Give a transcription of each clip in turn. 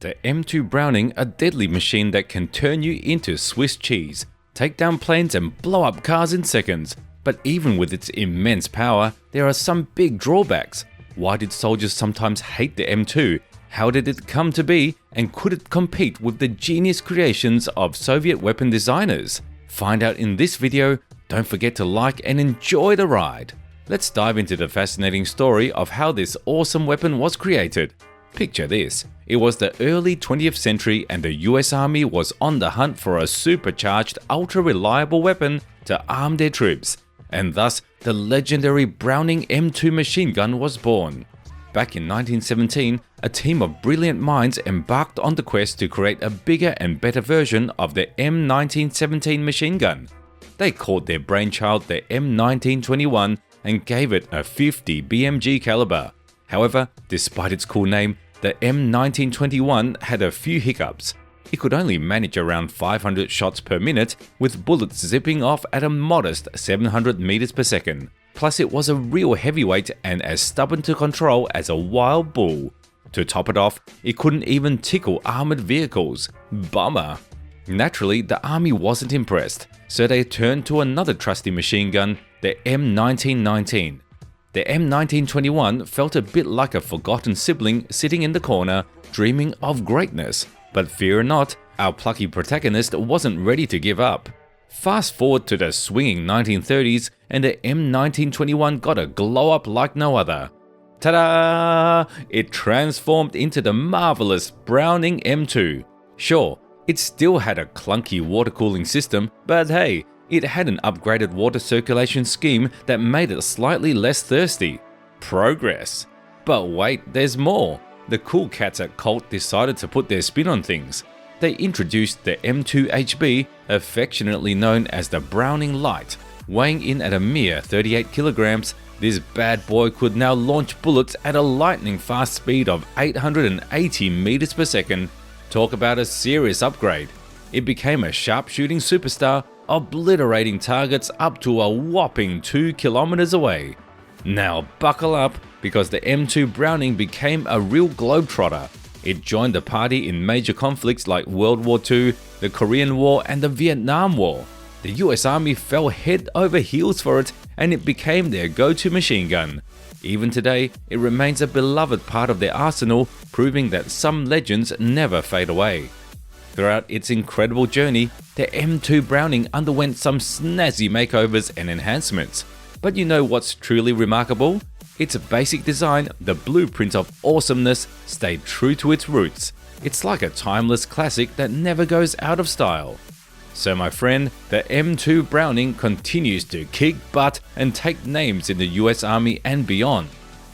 The M2 Browning, a deadly machine that can turn you into Swiss cheese, take down planes and blow up cars in seconds. But even with its immense power, there are some big drawbacks. Why did soldiers sometimes hate the M2? How did it come to be? And could it compete with the genius creations of Soviet weapon designers? Find out in this video. Don't forget to like and enjoy the ride. Let's dive into the fascinating story of how this awesome weapon was created. Picture this. It was the early 20th century and the US Army was on the hunt for a supercharged, ultra-reliable weapon to arm their troops. And thus, the legendary Browning M2 machine gun was born. Back in 1917, a team of brilliant minds embarked on the quest to create a bigger and better version of the M1917 machine gun. They called their brainchild the M1921 and gave it a 50 BMG caliber. However, despite its cool name, the M1921 had a few hiccups. It could only manage around 500 shots per minute, with bullets zipping off at a modest 700 meters per second. Plus, it was a real heavyweight and as stubborn to control as a wild bull. To top it off, it couldn't even tickle armored vehicles. Bummer. Naturally, the army wasn't impressed, so they turned to another trusty machine gun, the M1919. The M1921 felt a bit like a forgotten sibling sitting in the corner, dreaming of greatness. But fear not, our plucky protagonist wasn't ready to give up. Fast forward to the swinging 1930s and the M1921 got a glow up like no other. Ta-da! It transformed into the marvelous Browning M2. Sure, it still had a clunky water cooling system, but hey, it had an upgraded water circulation scheme that made it slightly less thirsty. Progress. But wait, there's more. The cool cats at Colt decided to put their spin on things. They introduced the M2HB, affectionately known as the Browning Light. Weighing in at a mere 38 kilograms, this bad boy could now launch bullets at a lightning fast speed of 880 meters per second. Talk about a serious upgrade. It became a sharpshooting superstar, obliterating targets up to a whopping 2 kilometers away. Now buckle up, because the M2 Browning became a real globetrotter. It joined the party in major conflicts like World War II, the Korean War and the Vietnam War. The US Army fell head over heels for it, and it became their go-to machine gun. Even today, it remains a beloved part of their arsenal, proving that some legends never fade away. Throughout its incredible journey, the M2 Browning underwent some snazzy makeovers and enhancements. But you know what's truly remarkable? Its basic design, the blueprint of awesomeness, stayed true to its roots. It's like a timeless classic that never goes out of style. So my friend, the M2 Browning continues to kick butt and take names in the US Army and beyond.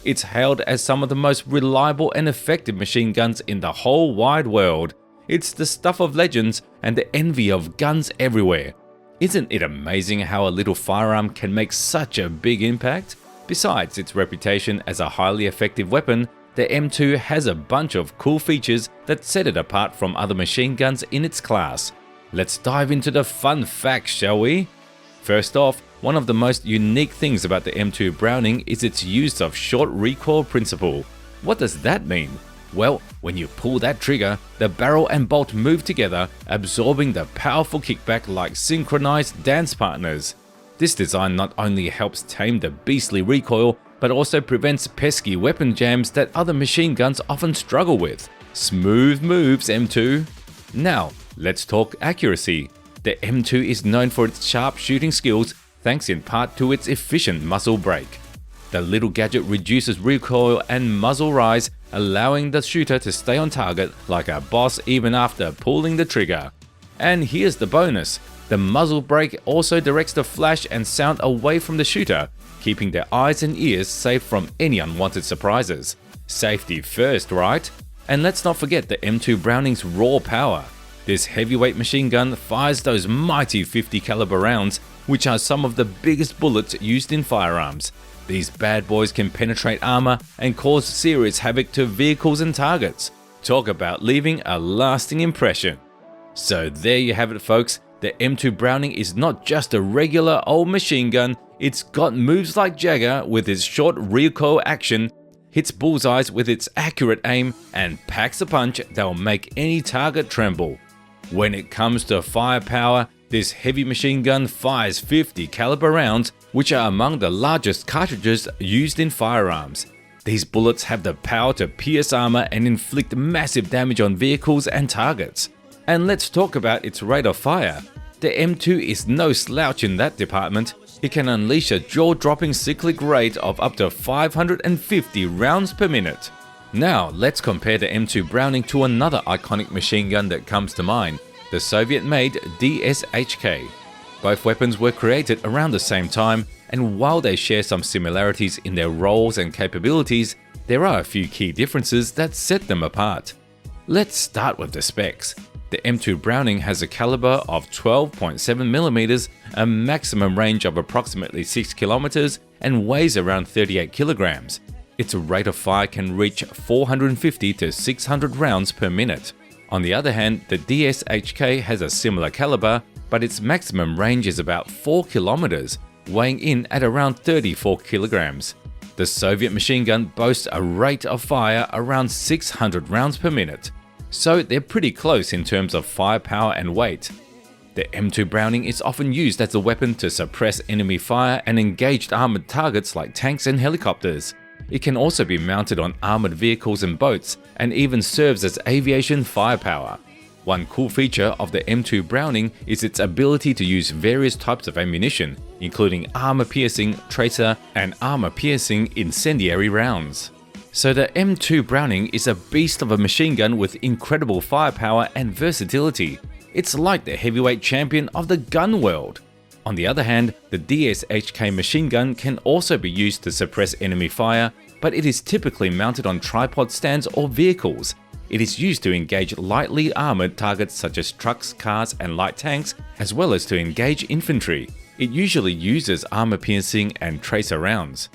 It's hailed as some of the most reliable and effective machine guns in the whole wide world. It's the stuff of legends and the envy of guns everywhere. Isn't it amazing how a little firearm can make such a big impact? Besides its reputation as a highly effective weapon, the M2 has a bunch of cool features that set it apart from other machine guns in its class. Let's dive into the fun facts, shall we? First off, one of the most unique things about the M2 Browning is its use of short recoil principle. What does that mean? Well, when you pull that trigger, the barrel and bolt move together, absorbing the powerful kickback like synchronized dance partners. This design not only helps tame the beastly recoil, but also prevents pesky weapon jams that other machine guns often struggle with. Smooth moves, M2. Now, let's talk accuracy. The M2 is known for its sharp shooting skills, thanks in part to its efficient muzzle brake. The little gadget reduces recoil and muzzle rise, allowing the shooter to stay on target like a boss even after pulling the trigger. And here's the bonus. The muzzle brake also directs the flash and sound away from the shooter, keeping their eyes and ears safe from any unwanted surprises. Safety first, right? And let's not forget the M2 Browning's raw power. This heavyweight machine gun fires those mighty 50 caliber rounds, which are some of the biggest bullets used in firearms. These bad boys can penetrate armor and cause serious havoc to vehicles and targets. Talk about leaving a lasting impression. So there you have it, folks. The M2 Browning is not just a regular old machine gun, it's got moves like Jagger with its short recoil action, hits bullseyes with its accurate aim, and packs a punch that will make any target tremble. When it comes to firepower, this heavy machine gun fires 50 caliber rounds, which are among the largest cartridges used in firearms. These bullets have the power to pierce armor and inflict massive damage on vehicles and targets. And let's talk about its rate of fire. The M2 is no slouch in that department. It can unleash a jaw-dropping cyclic rate of up to 550 rounds per minute. Now let's compare the M2 Browning to another iconic machine gun that comes to mind, the Soviet-made DSHK. Both weapons were created around the same time, and while they share some similarities in their roles and capabilities, there are a few key differences that set them apart. Let's start with the specs. The M2 Browning has a caliber of 12.7mm, a maximum range of approximately 6 km, and weighs around 38 kg. Its rate of fire can reach 450 to 600 rounds per minute. On the other hand, the DSHK has a similar caliber, but its maximum range is about 4 km, weighing in at around 34 kg. The Soviet machine gun boasts a rate of fire around 600 rounds per minute, so they're pretty close in terms of firepower and weight. The M2 Browning is often used as a weapon to suppress enemy fire and engaged armored targets like tanks and helicopters. It can also be mounted on armored vehicles and boats, and even serves as aviation firepower. One cool feature of the M2 Browning is its ability to use various types of ammunition, including armor-piercing, tracer, and armor-piercing incendiary rounds. So the M2 Browning is a beast of a machine gun with incredible firepower and versatility. It's like the heavyweight champion of the gun world. On the other hand, the DSHK machine gun can also be used to suppress enemy fire, but it is typically mounted on tripod stands or vehicles. It is used to engage lightly armored targets such as trucks, cars, and light tanks, as well as to engage infantry. It usually uses armor-piercing and tracer rounds.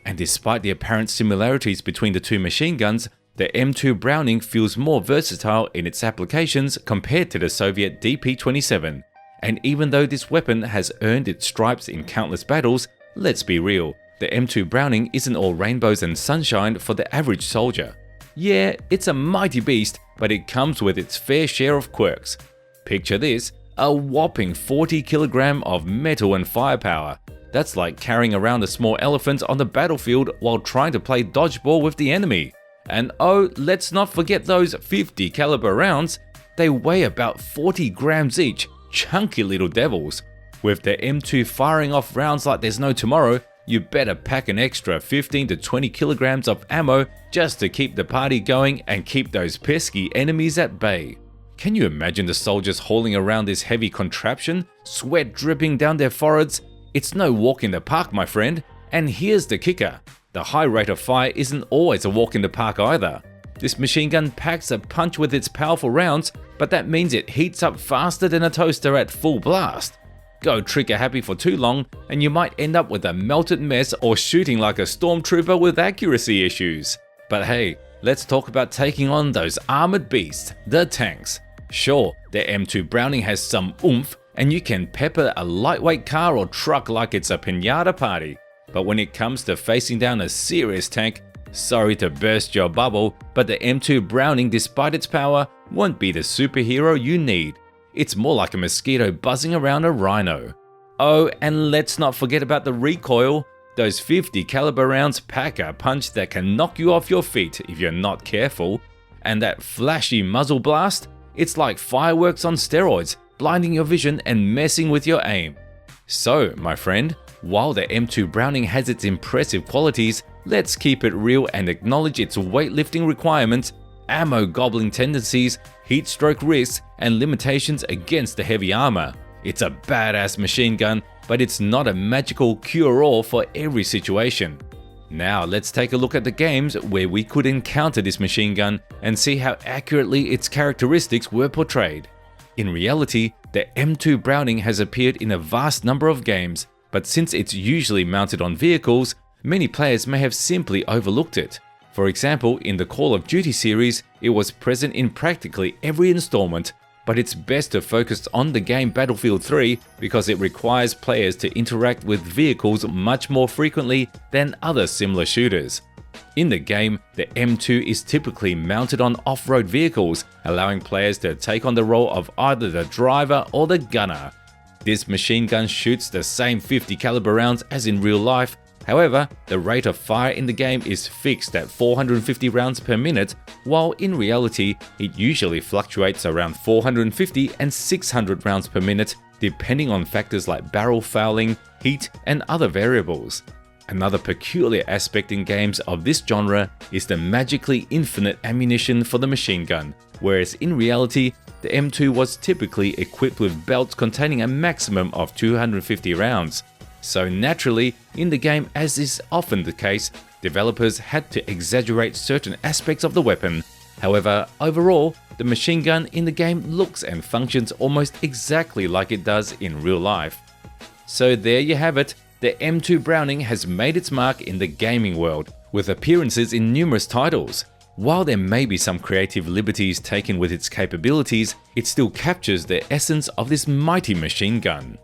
And despite the apparent similarities between the two machine guns, the M2 Browning feels more versatile in its applications compared to the Soviet DP-27. And even though this weapon has earned its stripes in countless battles, let's be real, the M2 Browning isn't all rainbows and sunshine for the average soldier. Yeah, it's a mighty beast, but it comes with its fair share of quirks. Picture this, a whopping 40 kg of metal and firepower. That's like carrying around a small elephant on the battlefield while trying to play dodgeball with the enemy. And oh, let's not forget those 50 caliber rounds. They weigh about 40 grams each, chunky little devils. With the M2 firing off rounds like there's no tomorrow, you better pack an extra 15 to 20 kilograms of ammo just to keep the party going and keep those pesky enemies at bay. Can you imagine the soldiers hauling around this heavy contraption, sweat dripping down their foreheads? It's no walk in the park, my friend. And here's the kicker. The high rate of fire isn't always a walk in the park either. This machine gun packs a punch with its powerful rounds, but that means it heats up faster than a toaster at full blast. Go trigger happy for too long and you might end up with a melted mess or shooting like a stormtrooper with accuracy issues. But hey, let's talk about taking on those armored beasts, the tanks. Sure, the M2 Browning has some oomph and you can pepper a lightweight car or truck like it's a piñata party. But when it comes to facing down a serious tank, sorry to burst your bubble, but the M2 Browning, despite its power, won't be the superhero you need. It's more like a mosquito buzzing around a rhino. Oh, and let's not forget about the recoil. Those 50 caliber rounds pack a punch that can knock you off your feet if you're not careful. And that flashy muzzle blast, it's like fireworks on steroids, blinding your vision and messing with your aim. So, my friend, while the M2 Browning has its impressive qualities, let's keep it real and acknowledge its weightlifting requirements, ammo gobbling tendencies, heat stroke risks, and limitations against the heavy armor. It's a badass machine gun, but it's not a magical cure-all for every situation. Now let's take a look at the games where we could encounter this machine gun and see how accurately its characteristics were portrayed. In reality, the M2 Browning has appeared in a vast number of games, but since it's usually mounted on vehicles, many players may have simply overlooked it. For example, in the Call of Duty series, it was present in practically every installment, but it's best to focus on the game Battlefield 3 because it requires players to interact with vehicles much more frequently than other similar shooters. In the game, the M2 is typically mounted on off-road vehicles, allowing players to take on the role of either the driver or the gunner. This machine gun shoots the same 50 caliber rounds as in real life. However, the rate of fire in the game is fixed at 450 rounds per minute, while in reality, it usually fluctuates around 450 and 600 rounds per minute, depending on factors like barrel fouling, heat, and other variables. Another peculiar aspect in games of this genre is the magically infinite ammunition for the machine gun, whereas in reality, the M2 was typically equipped with belts containing a maximum of 250 rounds. So naturally, in the game, as is often the case, developers had to exaggerate certain aspects of the weapon. However, overall, the machine gun in the game looks and functions almost exactly like it does in real life. So there you have it, the M2 Browning has made its mark in the gaming world, with appearances in numerous titles. While there may be some creative liberties taken with its capabilities, it still captures the essence of this mighty machine gun.